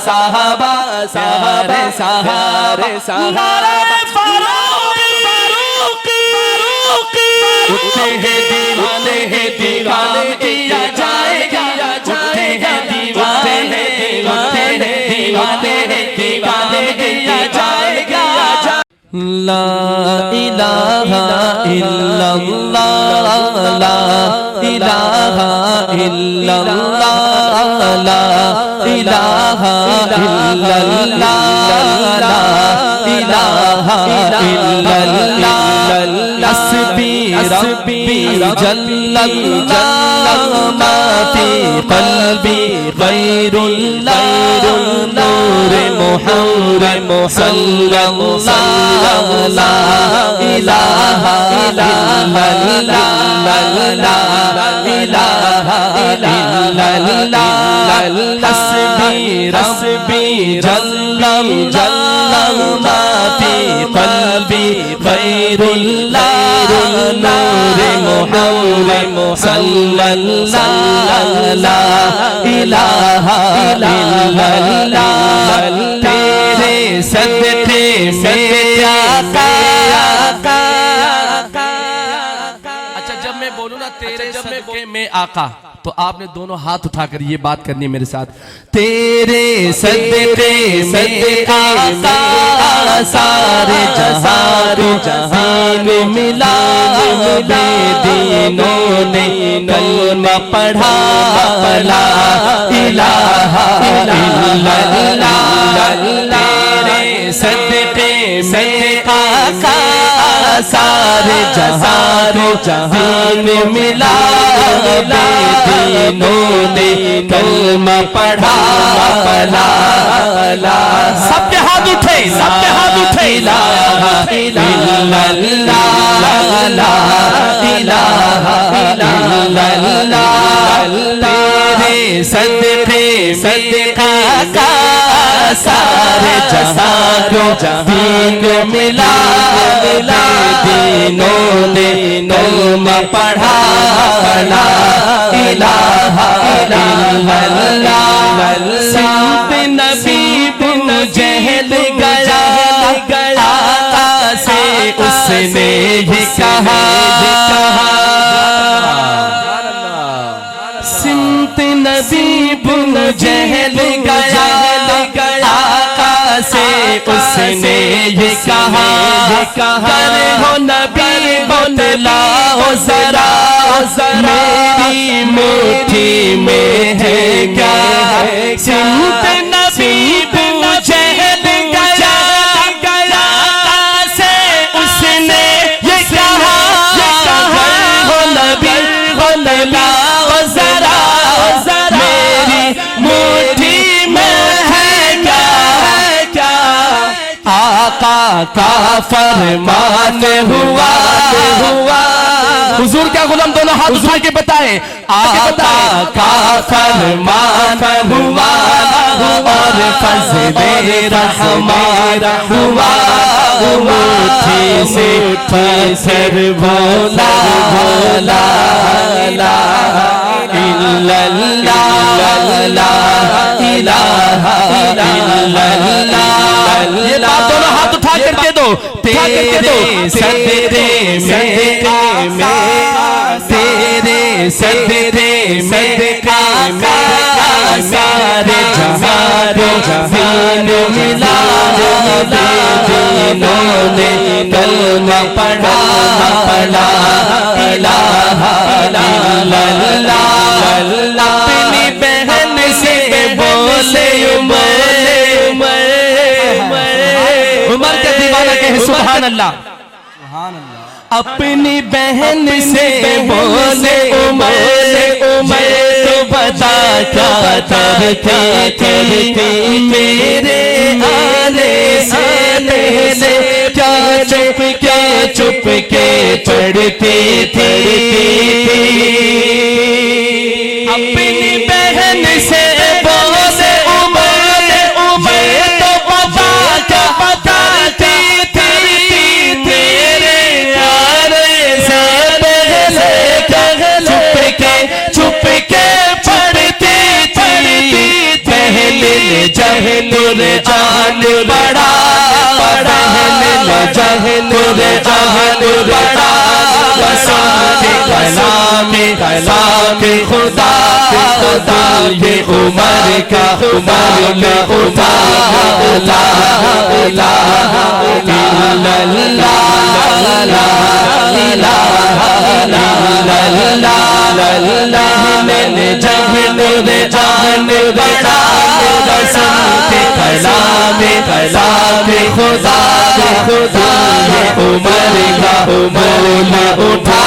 साहबा साहबा साहबा उठते हैं दीवाने हैं दीवाने किया जाएगा उठते हैं दीवाने दीवाने दीवाने दीवाने किया जाएगा। ला इलाहा इल्लल्लाह ला इलाहा इल्लल्लाह ला इलाहा इल्लल्लाह ला इलाहा इल्लल्लाह हस्बी रब्बी जल्लल्लाह मा फी क़ल्बी गैरुल्लाह नूर मुहम्मद सल्लल्लाह ला इलाहा इल्लल्लाह ला इलाहा इल्लल्लाह हस्बी रब्बी जल्लल्लाह मा फी क़ल्बी गैरुल्लाह नूर मुहम्मद सल्लल्लाह ला इलाहा इल्लल्लाह तेरे सदके में आका। अच्छा जब मैं बोलूं ना तेरे सदके में आका तो आपने दोनों हाथ उठाकर ये बात करनी है मेरे साथ। तेरे सदके में आका सारे जहान मिला दीनों ने कलमा पढ़ा ला इलाहा इल्लल्लाह तेरे सदके में आका सारे जहान मिला दीनों ने कलमा पढ़ा ला सबके हाथ उठे सबके हाथ उठे इलाहा इल्लल्लाह ला इलाहा इल्लल्लाह तेरे सदके सदका का सारे जहान मिला दीनों ने कलमा पढ़ा ला इलाहा इल्लल्लाह सिमत नबी बिन जहल गया आका से उसने ही कहा सिमत नबी बिन जहल गया आका से उसने ये कहा करे हो नबी बतलाओ जरा मेरी मुट्ठी में है क्या सिमत नबी बिन जहल गया से उसने ये कहा हो नबी बतलाओ जरा मेरी मुट्ठी में है क्या आका का फरमान हुआ हुजूर क्या गुलाम दोनों हाथ उठा के बताए आका का फरमान हुआ और फज़्ल रहमान हुआ मुट्ठी से पत्थर बोला ला इल्लल्लाह ला इलाहा इल्लल्लाह ये बात दोनों हाथ उठा करके दो तेरे सदके में तेरे सदके में आका सारे जहान मिला दीनों ने कलमा पढ़ा इलाहा इल्लल्लाह अपनी बहन से बोले उमर का दीवाना कहे सुभान अल्लाह अपनी बहन से बोले उमर तो बता क्या करती मेरे आने से पहले क्या चुप के पढ़ती थी अपनी बहन से बोले उमर तो बताती थी तेरे आने से पहले चुप के पढ़ती थी पहले तुरे जान बड़ा तुरे जान बड़ा कलाम खुदा ये उमर का मैंने जब नूरे जान बड़ा कलाम खुदा ये उमर का उठा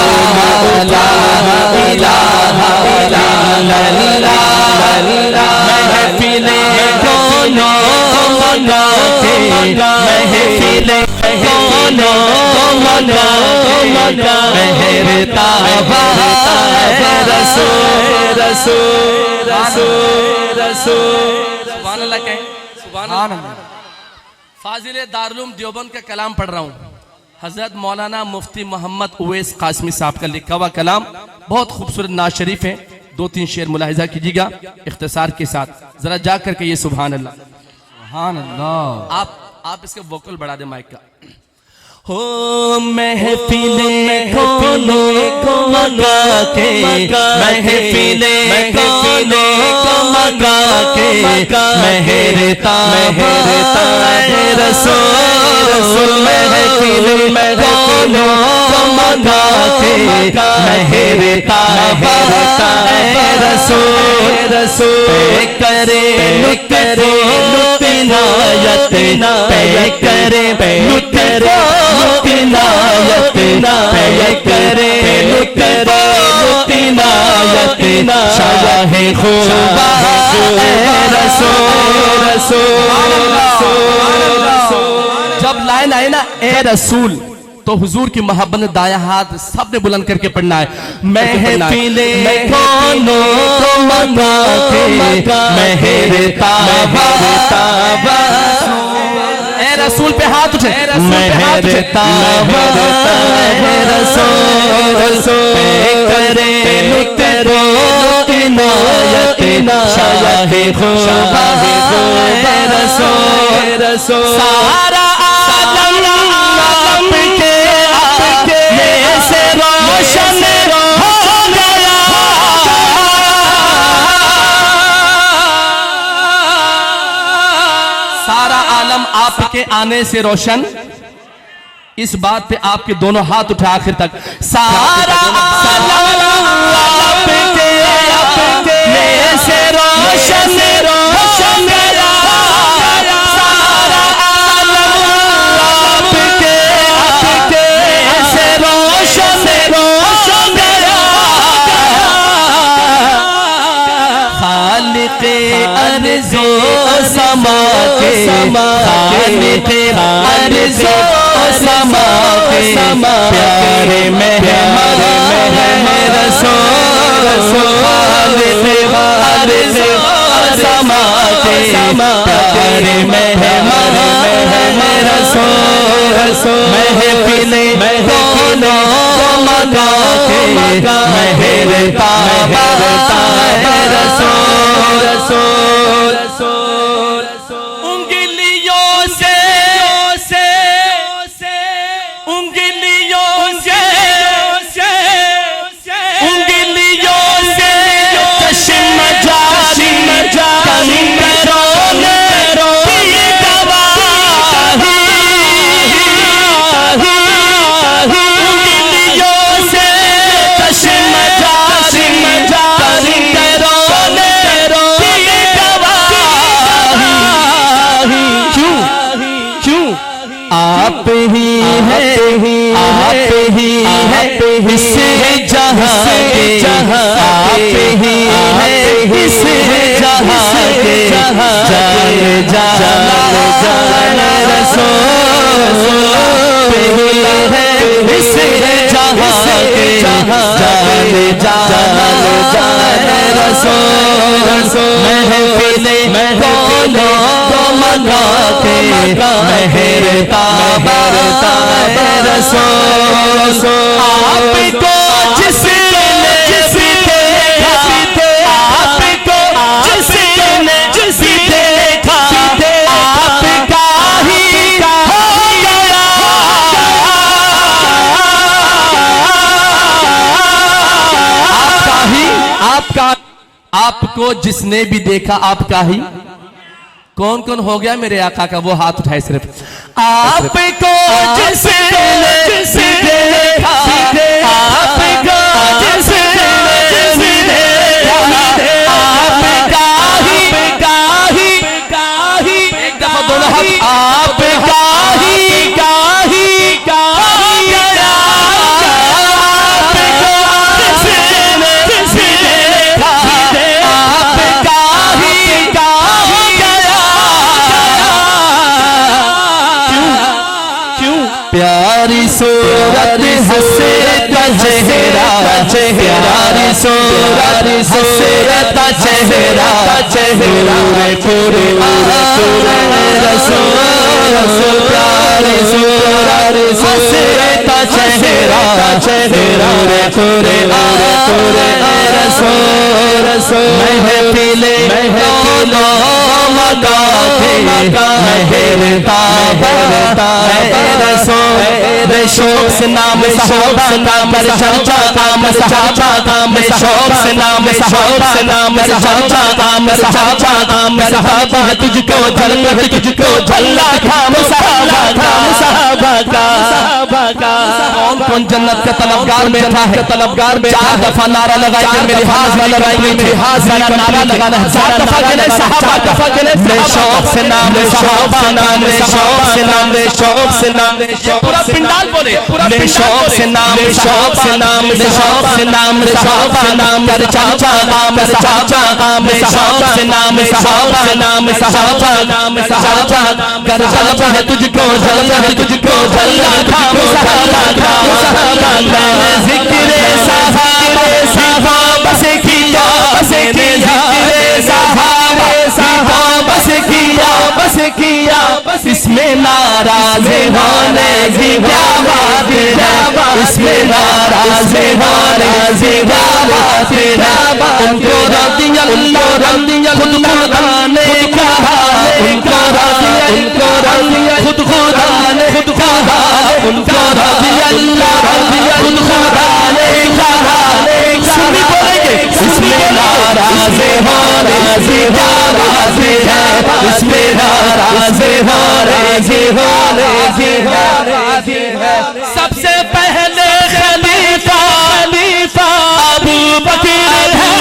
महफिले दोनों मना के महफिले दोनों मना मेहरता रसूल रसूल रसूल रसूल सुभान अल्लाह कहें सुभान अल्लाह। फाजिल दारुल देवबंद का कलाम पढ़ रहा हूँ। हजरत मौलाना मुफ्ती मोहम्मद उवैस कासमी साहब का लिखा हुआ कलाम, बहुत खूबसूरत नाज शरीफ है। 2-3 शेर मुलाहिजा कीजिएगा इख्तिसार के साथ, जरा जा करके ये सुभान अल्लाह सुभान अल्लाह। आप इसके वोकल बढ़ा दे माइक का। हो महफिले कोनों को मगा के महफिले कोनों को मगा के मेहरता रसूल महफिले कोनों को मगा के मेहरता रसूल करे लुत्नायत करे जब लाइन आए ना ए रसूल तो हुजूर की मोहब्बत में दाया हाथ सबने बुलंद करके पढ़ना है। महफिले कोनों को मगा के मेहरता ए रसूल पे हाथ उठे मेहरता रसूल करे रसूल सारा आलम आपके से रोशन हो गया। सारा आलम आपके आने से रोशन, इस बात पे आपके दोनों हाथ उठा आखिर तक। सारा आलम आपके से रोशन गया। सारा आलम आपके से रोशन गया। खालिक़े अर्ज़ो समा के खालिक़े अर्ज़ो समा के प्यारे मेहमान रसूल खालिक़े अर्ज़ो समा के प्यारे मेहमान रसूल महफिले दोनों मगा के मेहरता रसूल उंगलियों से चश्म जारी आप ही है इस जहां के आप ही है इस जहां के जान रसूल है इस जहां के जान रसूल महफिले कोनों को मगा के मेहरता रसूल आपको जिसने देखा आपको जिसने देखा आपको जिसने भी देखा आपका ही। कौन कौन हो गया मेरे आका का? वो हाथ उठाए सिर्फ। आपको जिसने देखा, आपको जिसने देखा, आपका ही, एक दफा दोनों हाथ। आपका ही प्यारी सूरत हसरत चेहरा, प्यारी सूरत हसरत चेहरा, पूरे रसूल प्यारी सूरत हसरत चेहरा, पूरे रसूल महफिले शौक से नाम सहाबा नाम चर्चा नाम सहाबा नाम शौक से नाम सहाबा तुझको झल्ला खाम सहाबा का। कौन कौन जन्नत का तलबगार में था? तलबगार में 4 दफा नारा लगाएंगे मेरे हाथ में लगाएंगे, मेरे हाथ में नारा लगाना है। 4 दफा के लिए सहाबा दफा के लिए शौक से नाम सहाबा नाम शौक से नाम शौक से नाम पूरा पिंडाल बोले शौक से नाम शौक से नाम शौक से नाम सहाबा नाम चर्चा नाम सहाबा नाम शौक से नाम सहाबा नाम सहाबा नाम सहाबा कर जलवा है तुझको झल्ला है तुझको झल्ला खाम सहाबा मैंने जिक्र सहाबा से किया मैंने जिक्र सहाबा बस किया इसमें नाराज होने की क्या बात है, इसमें नाराज होने की क्या बात है। उनको रदिया खुद खुदा ने कहा, उनको रदिया खुद खुदा ने कहा, उनको रदिया खुद खुदा ने कहा। सुनी बोलेंगे इसमें नाराज होने की क्या बात है, इसमें नाराज होने सबसे पहले खलीफा अबू बकर है।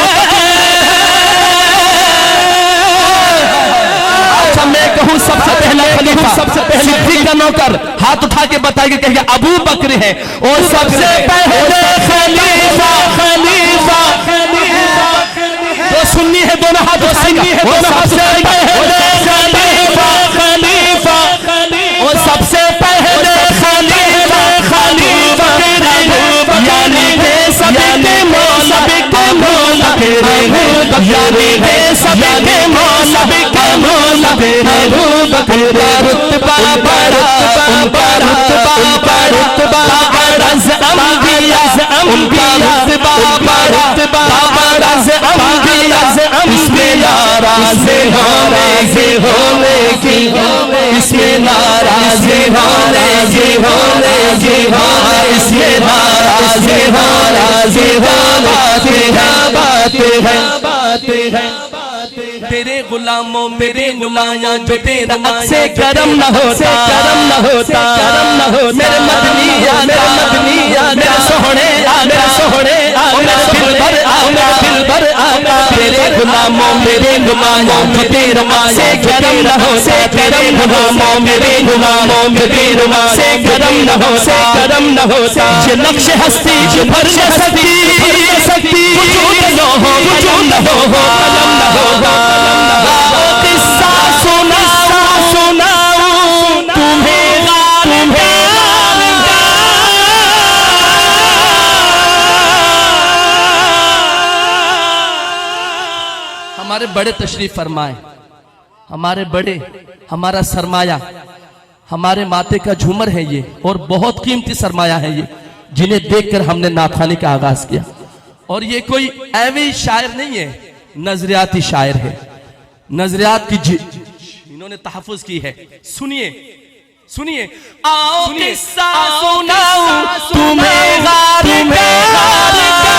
अच्छा मैं कहूँ सबसे पहला खलीफा, सबसे पहले सिद्दीक का नौकर हाथ उठा के बताएंगे कहेंगे अबू बकर है। और सबसे पहले खलीफा तो सुन्नी है दोनों हाथ उठाएंगे। सबसे पहले खलीफा और सबसे पहले खलीफा यानी वे सबके मौला यानी वे सबके मौला रुतबा बड़ा उनका रुतबा उनका रुतबा बड़ा इसमें नाराज होने की इसमें नाराज होने की इसमें नाराज बात है। तेरे गुलामों मेरे गुलाया जो तेरा से करम न होता मेरे मदनिया मेरे सोहने दिल भर आका तेरे गुलामों मेरे गुलाया जो तेरा से करम न होता मेरे गुलामों मेरे से करम न होता ये नक्श हस्ती जो भर सकती वजूद न हो कलम न हो किस्सा सुनाऊं तुम्हें हमारे बड़े तशरीफ फरमाए, हमारे बड़े हमारा सरमाया हमारे माथे का झूमर है ये और बहुत कीमती सरमाया है ये जिन्हें देखकर हमने नाखानी का आगाज किया। और ये कोई ऐवी शायर नहीं है, नजरियाती शायर है, नजरियात की इन्होंने तहफ़ुज़ की है। सुनिए आओ किस्सा सुनाऊं तुम्हें गार का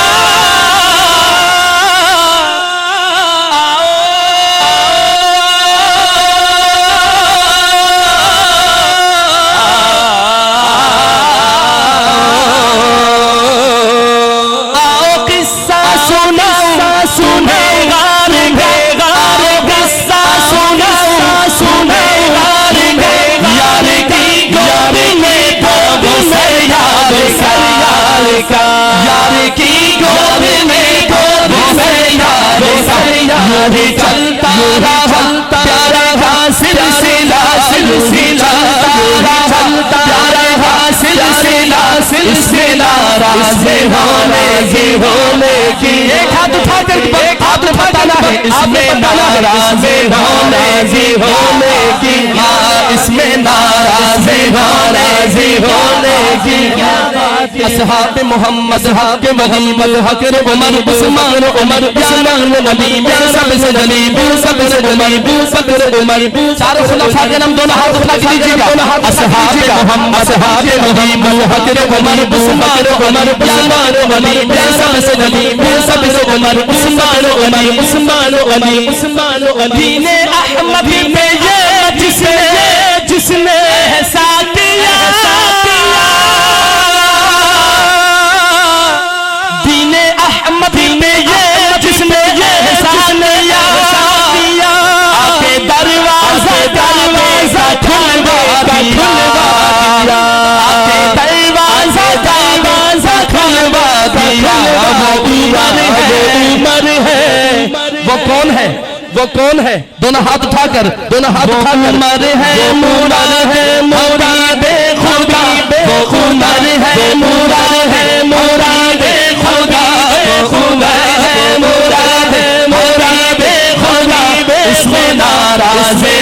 ही चलता रहा प्यारा का सिलसिला सिलसिला प्यारा का सिलसिला राज़े होने की एक हाथ उठाकर आपने बताना है इसमें नाराज़े होने की इसमें नाराज़े होने की असहाब मोहम्मद हकर उमर उस्मान नबी में सबसे नबी सबसे उमर चारों खुलफा के नाम दोनों हाथ उठा के लीजिएगा असहाब मोहम्मद हकर उमर उस्मान नबी में सबसे नबी सबसे उमर उस्मान दीने अहमद में ये जिसने साथ दिया दीने अहमद में ये जिसने साथ दिया आके दरवाजा खुलवा दिया आके दरवाजा खुलवा दिया उमर है वो कौन है दोनों हाथ उठाकर उमर है मुराद खुदा वो उमर है मुराद खुदा मुराद खुदा इसमें नाराज़े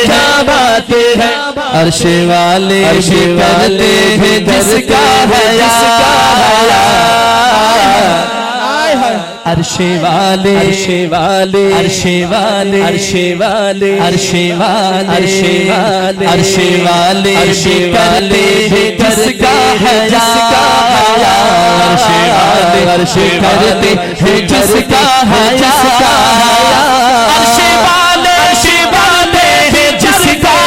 क्या बात है अर्श वाले करते हैं जिसका हया अर्श वाले करते हैं जिसका हया अर्श करते हैं जिसका हया अर्श वाले हैं जिसका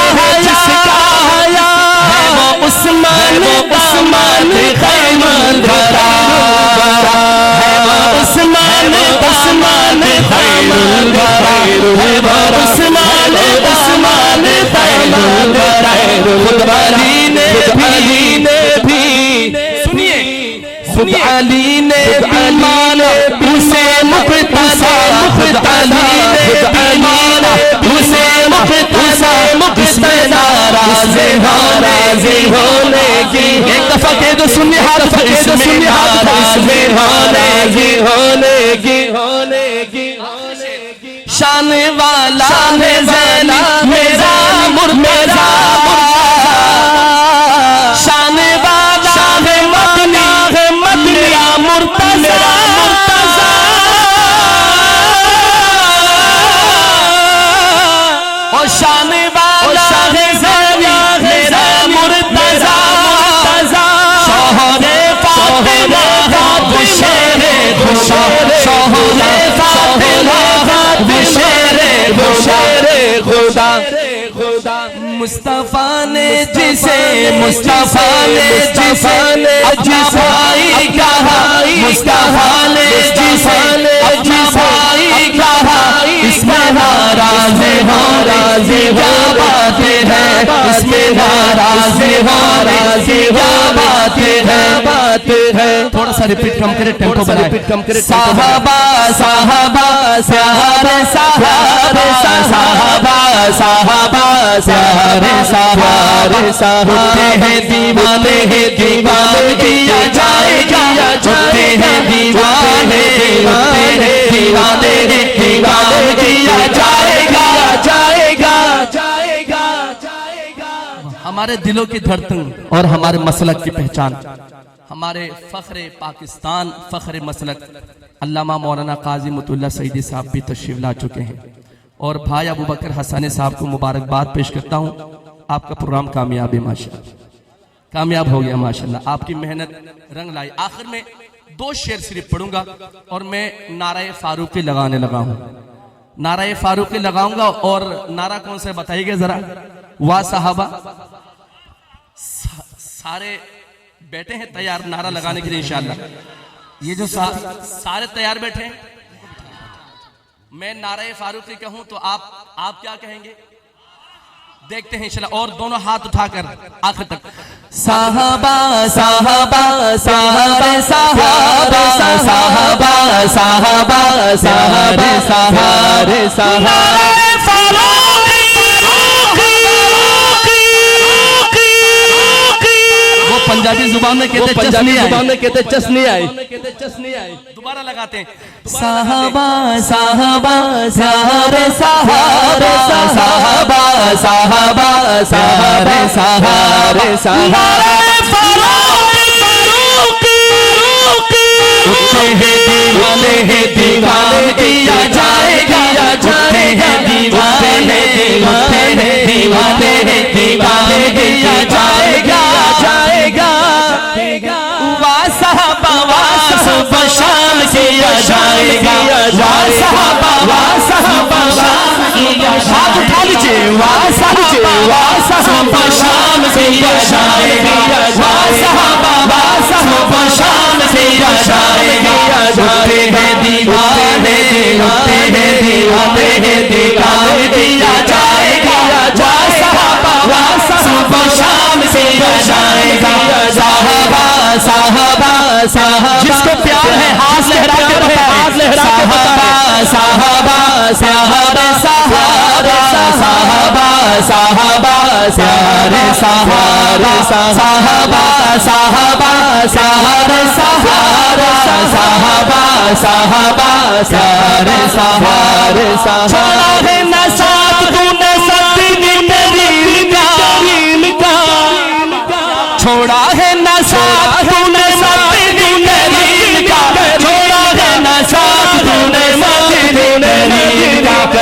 हया है वो उस्मान खैमन धरा है वो उस्मान खैमन धरा है वो उस्मान खैमन धरा खुद अली ने भी सुनिए अली ने भी माना उसे मुख्तसा खुद अली ने भी माना उसे मुख्तसा इसमें नाराज़े होने की एक दफा कह दो सुनिए हाथ इसमें नाराज़े होने की शान वाला है ज़ैना मेरा मुर्तज़ा शान वाला है मेरा मुर्तज़ा और शान वाला है ज़ैना मेरा मुर्तज़ा शोहरे फातिमा बुशरे खुदा मुस्तफा ने जिसे अपना भाई कहा मुस्तफा ने जिसे अपना भाई कहा इसमें नाराज़े बातें हैं इसमें नाराज़े बातें हैं थोड़ा सा रिपीट कम करे टेम्पो बनाए साहबा होते हैं दीवाने किया जाएगा होते हैं दीवाने किया जाएगा हमारे दिलों की धड़कन और हमारे मसलक की पहचान हमारे फख्रे पाकिस्तान फख्रे मसलक अल्लामा मौलाना काजी मुतुल्ला सईदी साहब भी तशरीफ ला चुके हैं और भाई अबू बकर हसानी साहब को मुबारकबाद पेश करता हूँ आपका प्रोग्राम कामयाब है माशाल्लाह कामयाब हो गया माशाल्लाह आपकी मेहनत रंग लाई आखिर में 2 शेर सिर्फ पढ़ूंगा और मैं नाराए फारूकी लगाने लगा हूँ नाराए फारूकी लगाऊंगा और नारा कौन सा बताइएगा जरा वाह साहबा सारे बैठे हैं तैयार नारा लगाने के लिए इंशाल्लाह ये जो सारे तैयार बैठे हैं मैं नारे फारूकी कहूं तो आप क्या कहेंगे देखते हैं इंशाल्लाह और दोनों हाथ उठाकर आखिर तक साहबा साहबा साहबे साहबा साहबा साहबा साहबे साहबे साहबा पंजाबी जुबान में कहते चश्नी आई। दोबारा लगाते हैं साहबा साहबा साहबे साहबे साहबा साहबा साहबे साहबे साहबे उठते हैं दीवाने हैं दीवाने दिया जाएगा उठते हैं दीवाने उठते हैं दीवाने हैं दीवाने दिया जाएगा शाम किया जाएगा हाथ उठा लीजिए शाम किया जाएगा शाम किया जाएगा उठते हैं दीवाने उठते हैं दीवाने हैं दीवाने दिया जाएगा शाम किया जाएगा साहबा साहबा जिसको प्यार है हाथ लहरा के बताए साहबा साहबा साहबा साहबा साहबा साहबा सारे साहबा साहबा साहबा सारे साहबा साहबा साहबा सारे साहबा छोड़ा है न साथ तूने सत्ती मेरी का छोड़ा है न साथ तूने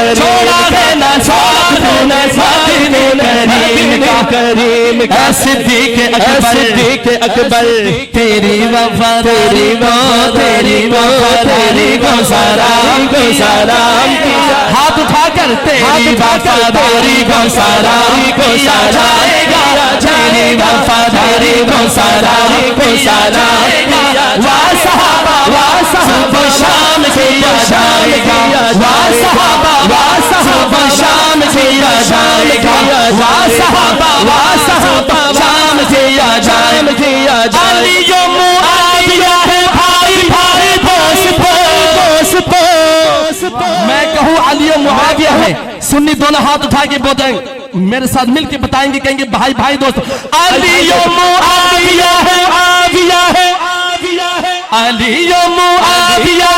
छोड़ा है ना करीम का सिद्दीक़ अकबर तेरी वफादारी को सलाम हाथ उठाकर तेरी वफादारी को सलाम जाएगा तेरी वफादारी को सलाम वाह साहबा शाम किया जाएगा वाह साहबा शाम किया जाएगा वाह साहबा शाम किया जाएगा अलियो मुआविया है भाई दोस्त मैं कहूँ अलियो मुआविया है सुन्नी दोनों हाथ उठा के बोलेंगे मेरे साथ मिलके बताएंगे कहेंगे भाई दोस्त अलियो मुआविया है अलियो मुआविया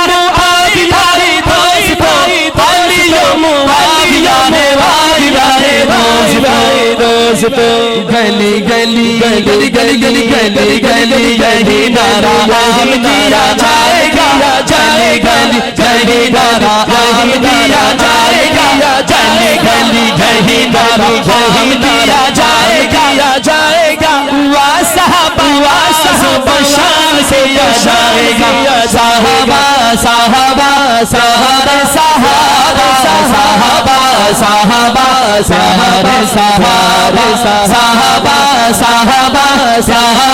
गली गली गली गली गली गली गली गली नारा हम दिया जाएगा गली गली गली नारा हम दिया जाएगा गली गली गली नारा हम दिया जाएगा वाह साहबा शाम से जाएगा साहबा साहबा साहबा साहबा साहबा साहबा साहबा साहबा साहबा साहबा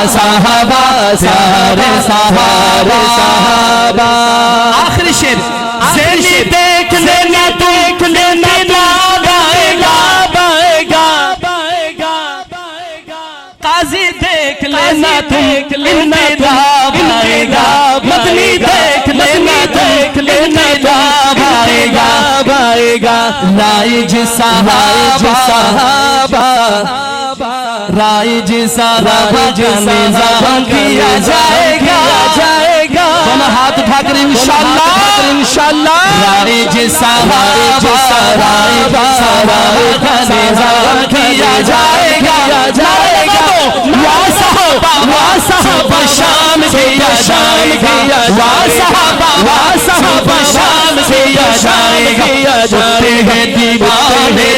साहबा साहबा साहबा आखिरी शेर देख लेना काजी देख लेना मदनी देख लेना भाएगा राइज साहबा राइज साहबा निज़ाम किया जाएगा दोनों हाथ उठाकर इंशाअल्लाह राइज साहबा निज़ाम किया जाएगा वाह साहबा शाम किया जाएगा वाह साहबा शाम किया जाएगा उठते हैं दीवाने